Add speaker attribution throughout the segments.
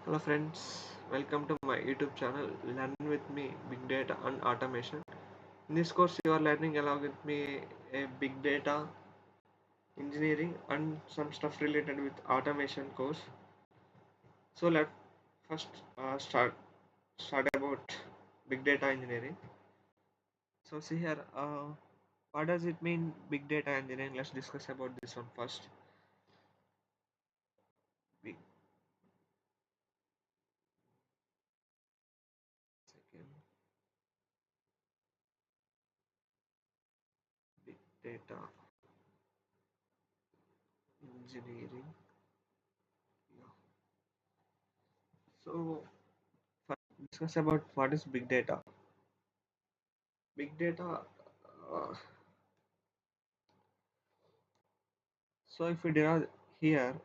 Speaker 1: Hello friends, welcome to my YouTube channel Learn with me Big Data and Automation. In this course you are learning along with me a big data engineering and some stuff related with automation course. So let first start about big data engineering. So see here, what does it mean big data engineering? Let's discuss about this one first. Big second big data engineering. Yeah. So first discuss about what is big data. Big data. Uh, so if we derive here,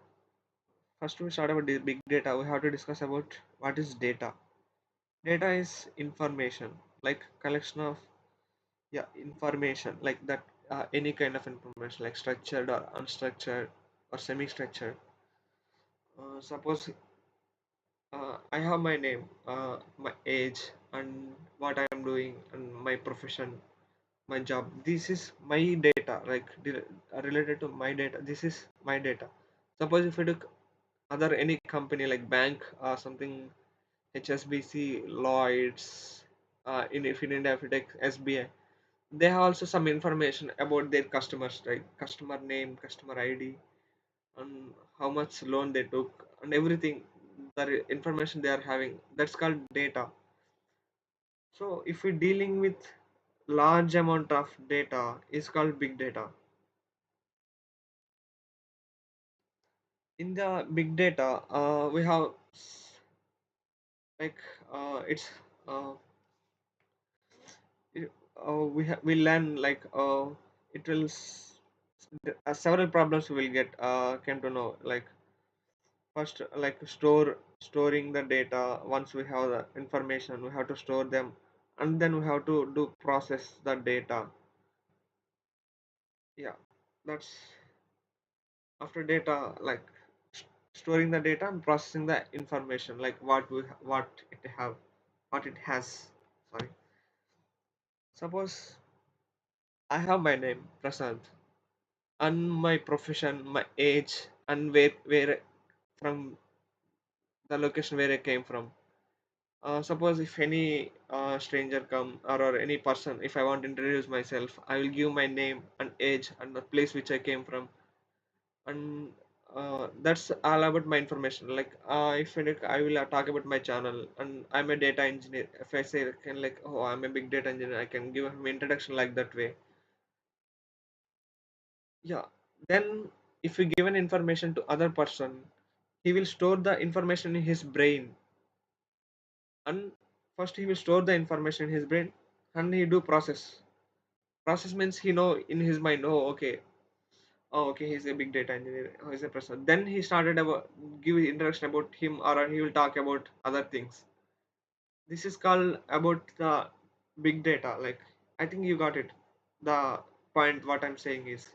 Speaker 1: first we start about the big data. We have to discuss about what is data. Data is information, like collection of information, like that any kind of information, like structured or unstructured or semi-structured. Suppose I have my name, my age, and what I am doing, and my profession, my job. This is my data, like related to my data. This is my data. Suppose if you took other any company like bank or something, HSBC, Lloyd's, in if in India if you take SBI, they have also some information about their customers, right? Customer name, customer ID, and how much loan they took, and everything. The information they are having, that's called data. So if we're dealing with large amount of data, is called big data. In the big data, we have like it's uh, we learn like it will several problems we will get came to know, like first, like storing the data. Once we have the information, we have to store them, and then we have to do process the data. Yeah, that's after data, like storing the data and processing the information, like what it have, what it has. Sorry, suppose I have my name Prasad and my profession, my age, and where from the location where I came from. Suppose if any stranger come, or any person, if I want to introduce myself, I will give my name and age and the place which I came from, and that's all about my information. Like if I will talk about my channel, and I'm a data engineer. If I say can like, oh, I'm a big data engineer, I can give him introduction like that way. Yeah. Then if we give an information to other person, he will store the information in his brain, and first he will store the information in his brain, and he do process means he know in his mind, oh okay, oh okay, he's a big data engineer, oh, he's a person. Then he started about give introduction about him, or he will talk about other things. This is called about the big data. Like, I think you got it. The point what I'm saying is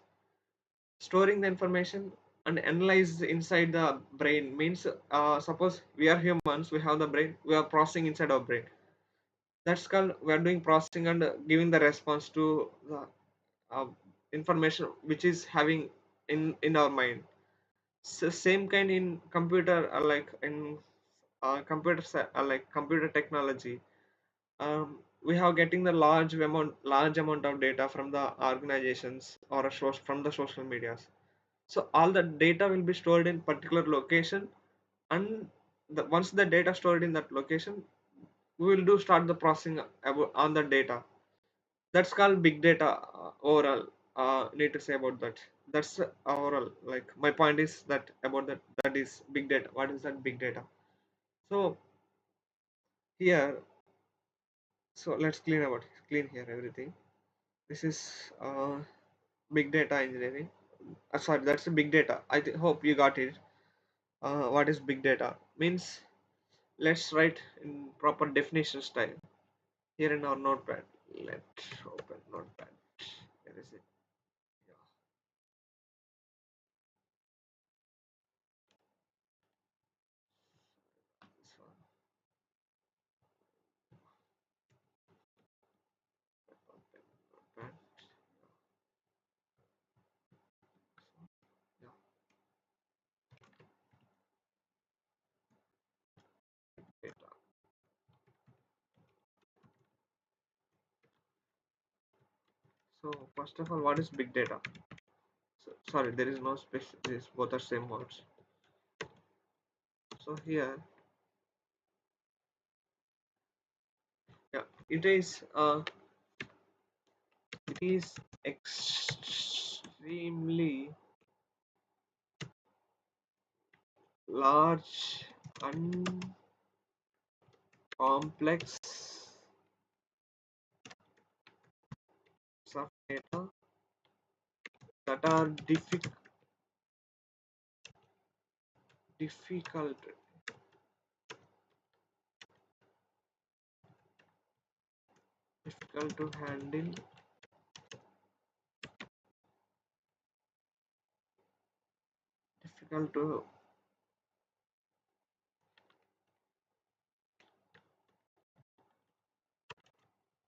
Speaker 1: storing the information and analyze inside the brain means, suppose we are humans, we have the brain, we are processing inside our brain. That's called we are doing processing and giving the response to the uh, information which is having in our mind. So same kind in computer, like in like computer technology. We have getting the large amount of data from the organizations, or a source from the social medias. So all the data will be stored in particular location, and once the data stored in that location, we will do start the processing on the data. That's called big data. Overall, need to say about that. That's overall. Like my point is that about that. That is big data. What is that big data? So here, so let's clean here everything. This is big data engineering. Sorry, that's a big data. Hope you got it. What is big data? Means let's write in proper definition style here in our notepad. Let's open notepad. Where is it? Yeah. So first of all, what is big data? So, sorry, there is no special. This both are same words. So here, yeah, it is extremely large and complex of data that are difficult difficult to handle, difficult to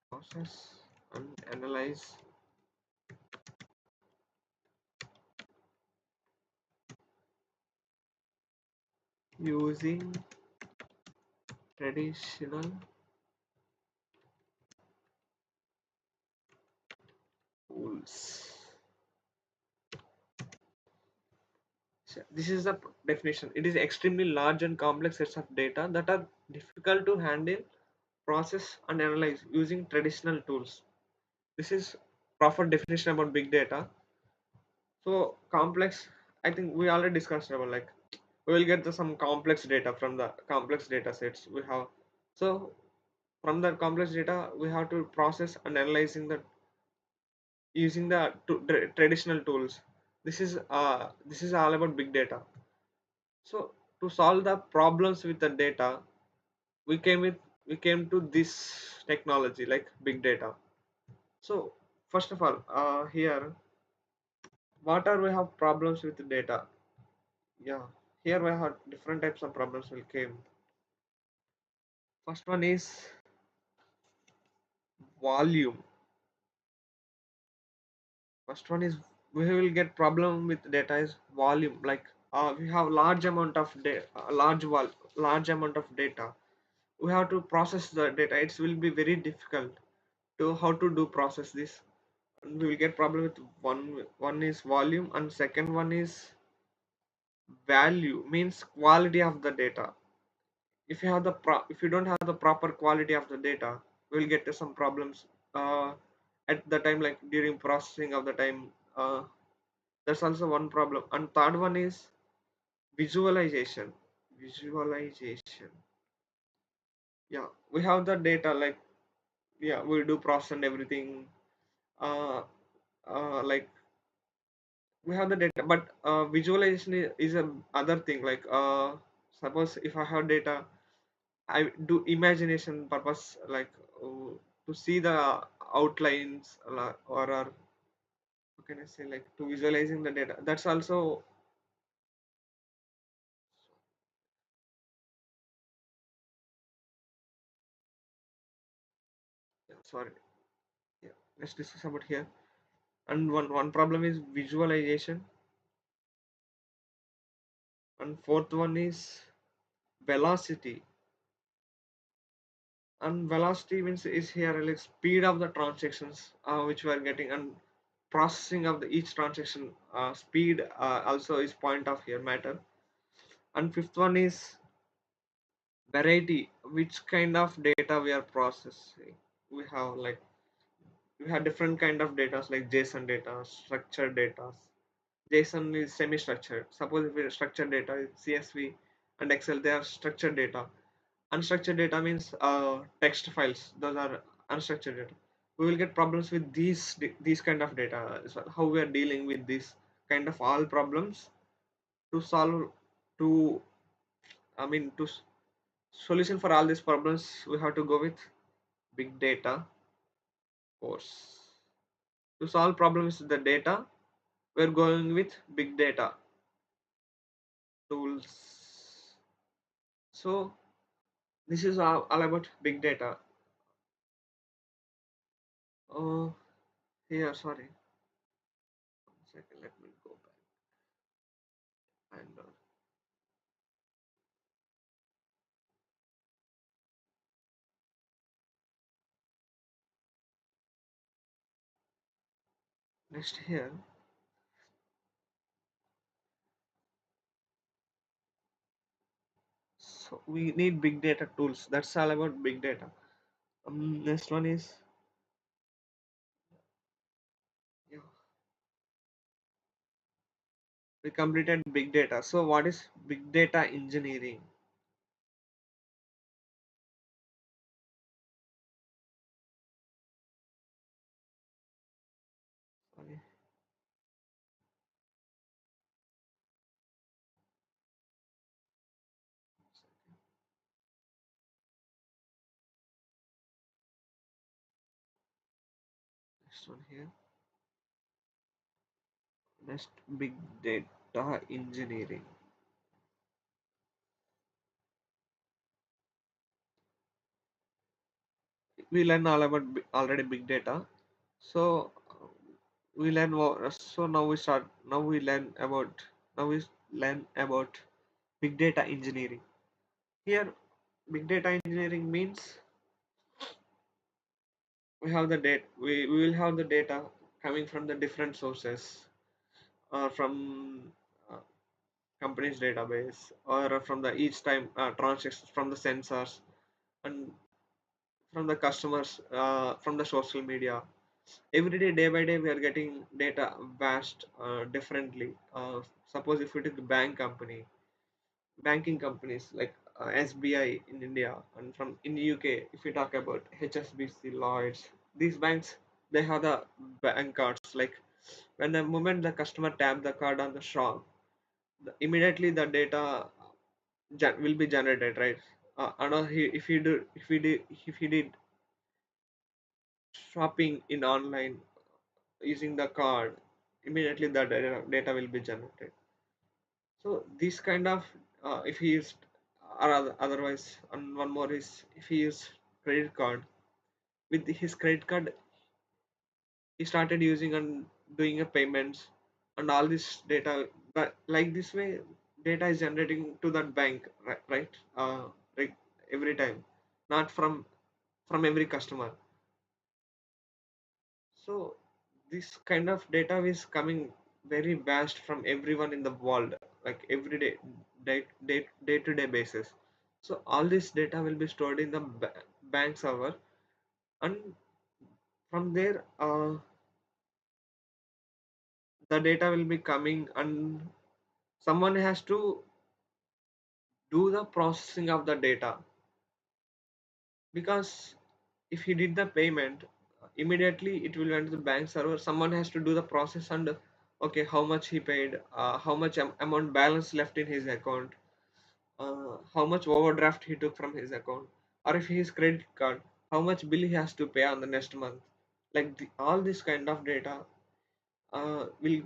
Speaker 1: process and analyze using traditional tools. So this is the definition. It is extremely large and complex sets of data that are difficult to handle, process, and analyze using traditional tools. This is proper definition about big data. So complex, I think we already discussed about, like, we will get some complex data from the complex data sets we have. So from that complex data, we have to process and analyzing the using the traditional tools. This is all about big data. So to solve the problems with the data, we came with we came to this technology like big data. So first of all, here, what are we have problems with the data? Yeah, here we have different types of problems will came. First one is volume. First one is we will get problem with data is volume. Like, we have large amount of data, large amount of data. We have to process the data. It will be very difficult to how to do process this. And we will get problem with one is volume, and second one is value, means quality of the data. If you don't have the proper quality of the data, we'll get to some problems at the time, like during processing of the time. That's also one problem. And third one is visualization. Yeah, we have the data, like, yeah, we do process and everything. Like, we have the data, but visualization is a other thing. Like, suppose if I have data, I do imagination purpose, like, to see the outlines, or how can I say, like, to visualizing the data. That's also, yeah, sorry. Yeah, let's discuss about here. And one problem is visualization, and fourth one is velocity. And velocity means is here like speed of the transactions which we are getting, and processing of the each transaction speed also is point of here matter. And fifth one is variety, which kind of data we are processing. We have, like, we have different kind of data, like JSON data, structured data. JSON is semi-structured. Suppose if it's structured data, CSV and Excel, they are structured data. Unstructured data means text files, those are unstructured data. We will get problems with these kind of data as well. How we are dealing with this kind of all problems to solve, to I mean to solution for all these problems, we have to go with big data course. To solve problems with the data, we're going with big data tools. So this is all about big data. Oh, here, sorry. 1 second, let me go back. And Next here, so we need big data tools. That's all about big data. Next one is, yeah, we completed big data. So what is big data engineering? Sorry. Next one here. Next, big data engineering. We learn all about already big data. So we learn more. So now we start. Now we learn about. Now we learn about big data engineering. Here, big data engineering means we have the data. We will have the data coming from the different sources, from uh, company's database, or from the each time transactions from the sensors, and from the customers, from the social media. Every day, day by day, we are getting data vast differently. Suppose if we take the banking companies like SBI in India, and from in the UK, if we talk about HSBC, Lloyds, these banks, they have the bank cards. Like when the moment the customer tap the card on the shop, immediately the data will be generated, right? And if he did shopping in online using the card, immediately the data will be generated. So this kind of, if he used, or otherwise, and one more is, if he used credit card, with his credit card he started using and doing a payments, and all this data, but like this way data is generating to that bank, right? Like every time, not from every customer. So this kind of data is coming very vast from everyone in the world, like every day, day to day basis. So all this data will be stored in the bank server, and from there, the data will be coming, and someone has to do the processing of the data, because if he did the payment, immediately it will went to the bank server. Someone has to do the process, and okay, how much he paid, how much amount balance left in his account, how much overdraft he took from his account, or if his credit card, how much bill he has to pay on the next month. Like all this kind of data, will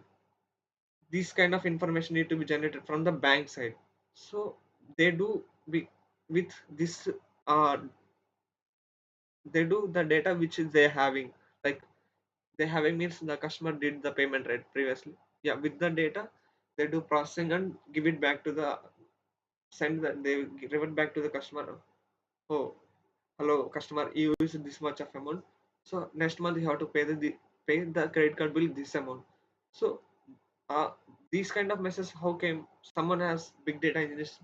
Speaker 1: this kind of information need to be generated from the bank side. So they do with this, uh, they do the data which is they having, like they having means the customer did the payment right previously. Yeah, with the data they do processing and give it back to the, send that they revert back to the customer. Oh, hello customer, you used this much of amount, so next month you have to pay pay the credit card bill this amount. So uh, these kind of messages, how came, someone has big data engineers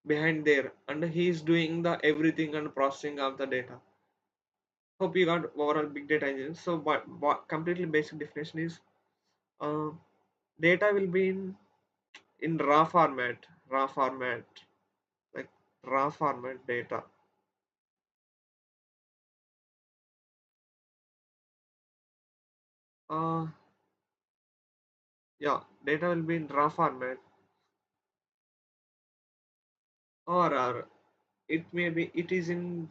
Speaker 1: behind there, and he is doing the everything and processing of the data. Hope you got overall big data engineering. So what completely basic definition is, uh, data will be in raw format, like raw format data. uh yeah, data will be in raw format, or it may be, it is in,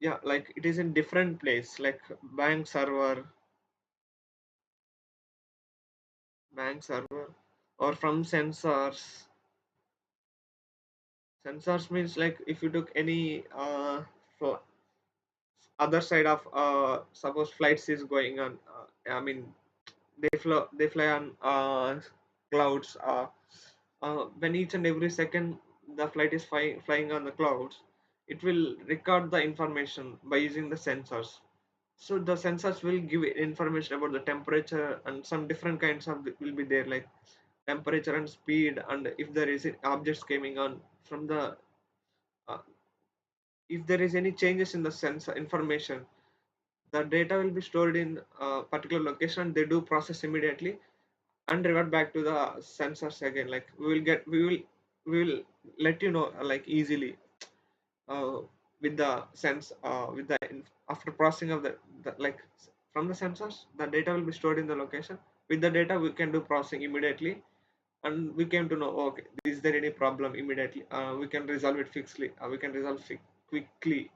Speaker 1: yeah, like it is in different place, like bank server, or from sensors. Sensors means like if you took any fl- other side of, suppose flights is going on, I mean they fly on clouds, when each and every second the flight is flying on the clouds, it will record the information by using the sensors. So the sensors will give information about the temperature, and some different kinds of will be there, like temperature and speed, and if there is objects coming on from the uh, if there is any changes in the sensor information, the data will be stored in a particular location. They do process immediately and revert back to the sensors again. Like we will let you know like easily uh, with the sense with the after processing of the like from the sensors, the data will be stored in the location. With the data we can do processing immediately, and we came to know, okay, is there any problem immediately, we can resolve it fixly, we can resolve quickly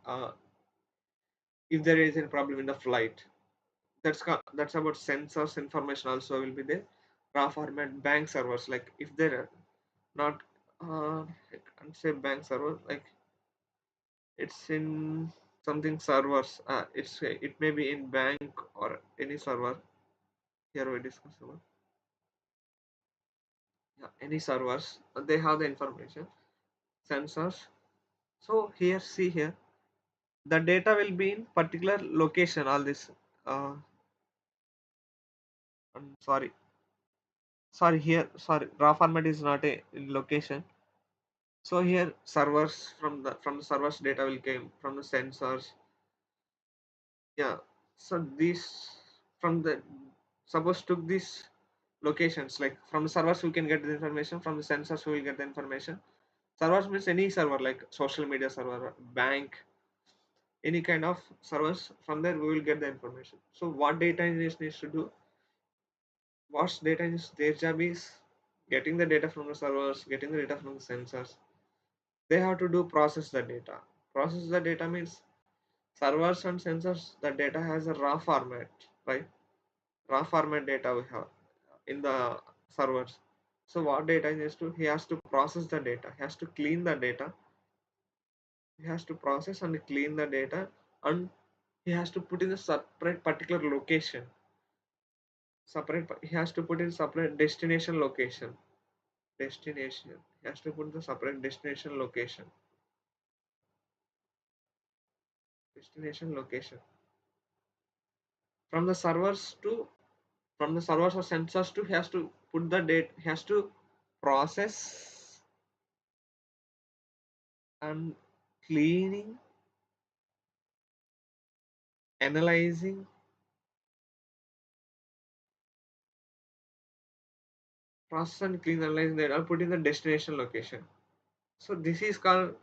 Speaker 1: if there is any problem in the flight. That's about sensors information. Also will be there raw format bank servers, like if they're not I can't say bank server, like it's in something servers, it may be in bank or any server. Here we discuss about, yeah, any servers, they have the information sensors. So here, see here, the data will be in particular location. All this I'm sorry, here, sorry, raw format is not a in location. So here servers, from the servers data will came from the sensors. Yeah, so these from the suppose took these locations, like from the servers we can get the information, from the sensors we will get the information. Servers means any server, like social media server, bank, any kind of servers. From there we will get the information. So what data engineers needs to do, what's data engineers, their job is getting the data from the servers, getting the data from the sensors. They have to do process the data. Process the data means servers and sensors, the data has a raw format, right? Raw format data we have in the servers. So what data he has to, he has to process the data, he has to clean the data, he has to process and clean the data, and he has to put in a separate particular location. Separate, he has to put in separate destination location. Destination, he has to put the separate destination location. Destination location from the servers to, from the servers or sensors to, he has to put the data, he has to process and cleaning, analyzing, process and clean, analyzing that are put in the destination location. So this is called,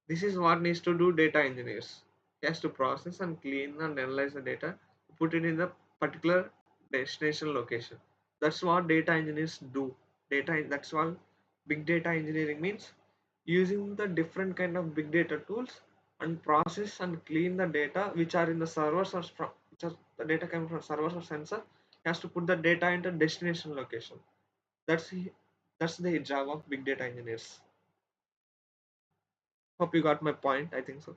Speaker 1: this is what needs to do data engineers. He has to process and clean and analyze the data, put it in the particular destination location. That's what data engineers do. Data, that's what big data engineering means, using the different kind of big data tools and process and clean the data which are in the servers, or from which are the data coming from servers or sensor. He has to put the data into destination location. That's the job of big data engineers. Hope you got my point. I think so.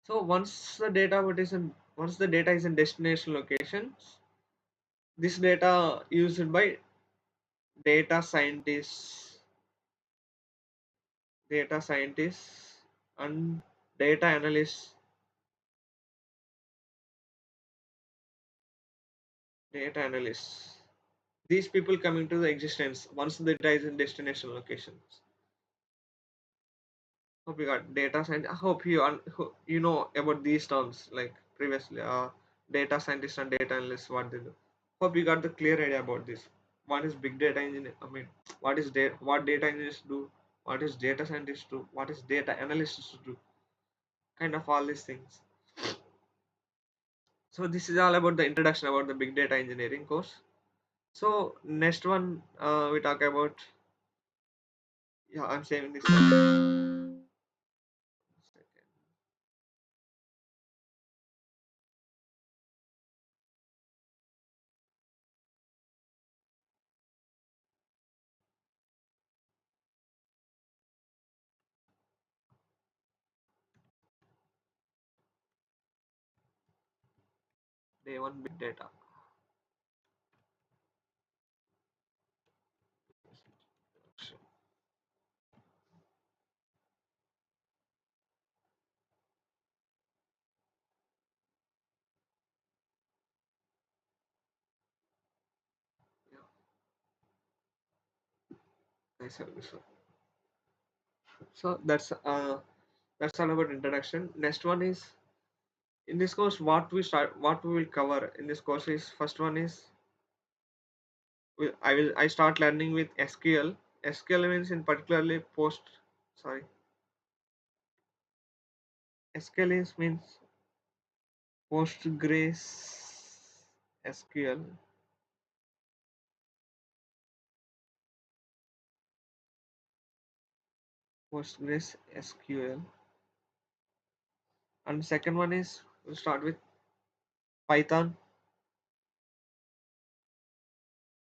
Speaker 1: So once the data is in destination locations, this data used by data scientists, data scientists and data analysts, data analysts. These people come into the existence once the data is in destination locations. Hope you got data science. I hope you know about these terms like previously. Data scientists and data analysts, what they do. Hope you got the clear idea about this. What is big data engineer? I mean, what data engineers do? What is data scientists do? What is data analysts do? Kind of all these things. So this is all about the introduction about the big data engineering course. So next one we talk about. Yeah, I'm saving this one. Day 1 big data. Nice service. So that's all about introduction. Next one is, in this course what we will cover in this course is, first one is, I start learning with SQL. SQL means in particularly sorry SQL is means Postgres SQL. Postgres SQL. And second one is, we'll start with Python.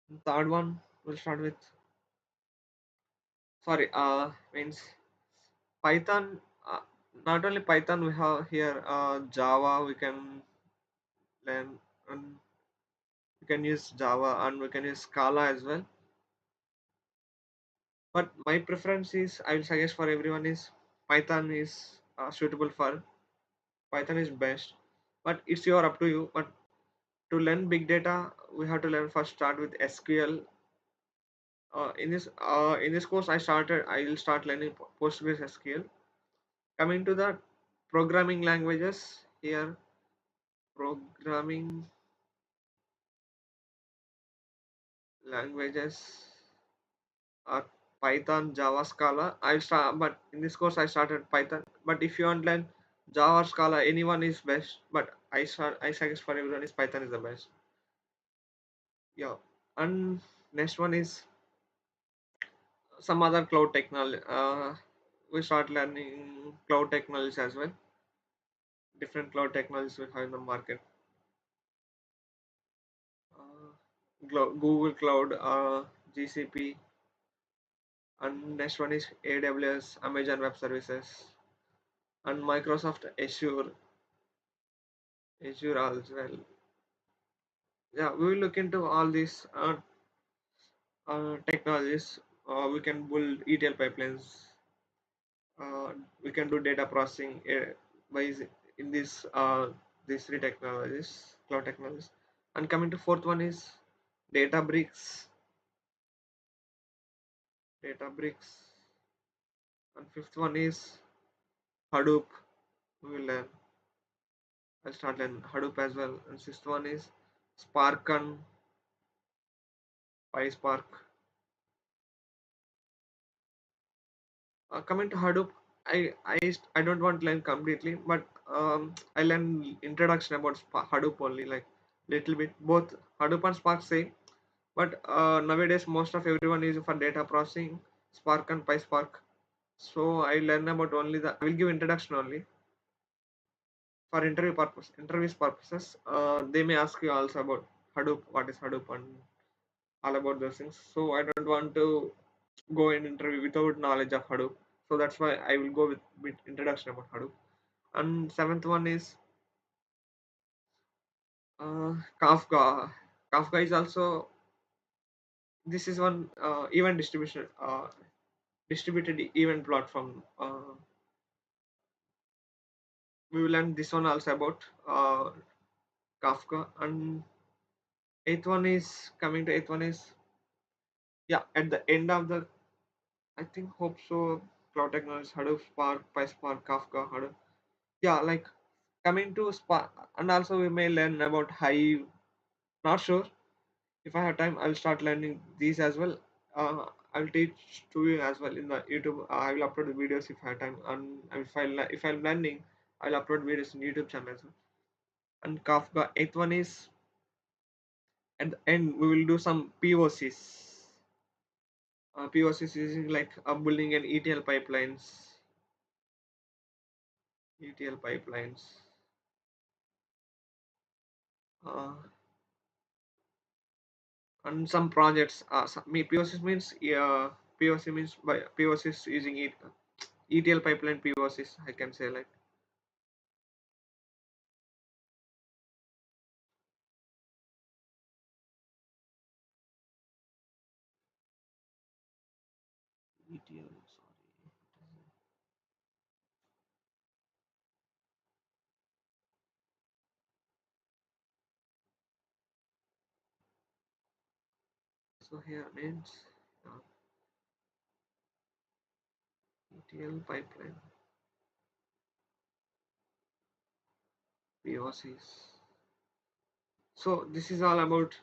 Speaker 1: And third one we'll start with, sorry means Python. Not only Python, we have here Java. We can learn, and we can use Java, and we can use Scala as well. But my preference is, I will suggest for everyone is, Python is suitable for, Python is best. But it's your up to you. But to learn big data, we have to learn first, start with SQL. In this course, I will start learning Postgres SQL. Coming to the programming languages here, programming languages are Python, Java, Scala. I'll start, but in this course I started Python. But if you want to learn Java or Scala, anyone is best. But I suggest for everyone is Python is the best. Yeah. And next one is some other cloud technology. We start learning cloud technologies as well. Different cloud technologies we have in the market. Google Cloud, GCP, and next one is AWS, Amazon Web Services, and Microsoft Azure as well. Yeah, we will look into all these technologies. We can build ETL pipelines. We can do data processing by in these three technologies, cloud technologies. And coming to fourth one is Databricks, Databricks, and fifth one is Hadoop. We will learn. I'll start learning Hadoop as well. And sixth one is Spark and PySpark. Coming to Hadoop, I don't want to learn completely, but I learn introduction about Hadoop only, like little bit. Both Hadoop and Spark same, but nowadays most of everyone is for data processing Spark and PySpark. So I learn about only the. I will give introduction only for interviews purposes. They may ask you also about Hadoop, what is Hadoop, and all about those things. So I don't want to go in interview without knowledge of Hadoop. So that's why I will go with introduction about Hadoop. And seventh one is Kafka. Kafka is also, this is one event distribution distributed event platform. We will learn this one also about Kafka. And eighth one is, coming to eighth one is, yeah, at the end of the, I think, hope so, cloud technologies, Hadoop, Spark, PySpark, Kafka, Hadoop. Yeah, like coming to Spark, and also we may learn about Hive. Not sure, if I have time I'll start learning these as well. I'll teach to you as well in the YouTube. I will upload the videos if I have time, and if I'm learning, I'll upload videos in YouTube channel as well. And Kafka, eighth one is, at the end we will do some POCs. POCs using like building an ETL pipelines. Uh, and some projects. POCs means, POC means by POCs using it, ETL pipeline POCs. I can say like ETL. Sorry. So here means, uh, TL pipeline, POCs. So this is all about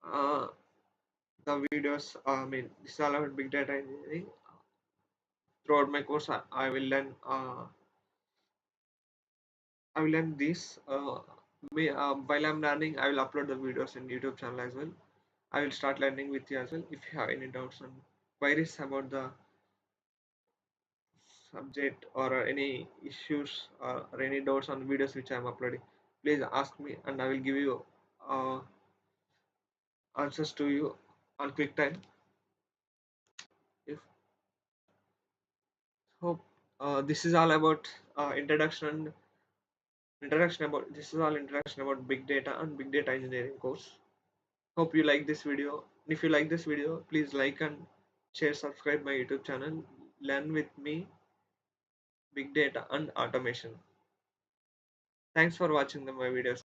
Speaker 1: uh, the videos. I mean, this is all about big data engineering. Throughout my course, I will learn. I will learn this. While I'm learning, I will upload the videos in YouTube channel as well. I will start learning with you as well. If you have any doubts and queries about the subject or any issues or any doubts on the videos which I am uploading, please ask me and I will give you uh, answers to you on quick time. If hope this is all about introduction about this is all introduction about big data and big data engineering course. Hope you like this video. If you like this video, please like and share, subscribe my YouTube channel. Learn with me big data and automation. Thanks for watching my videos.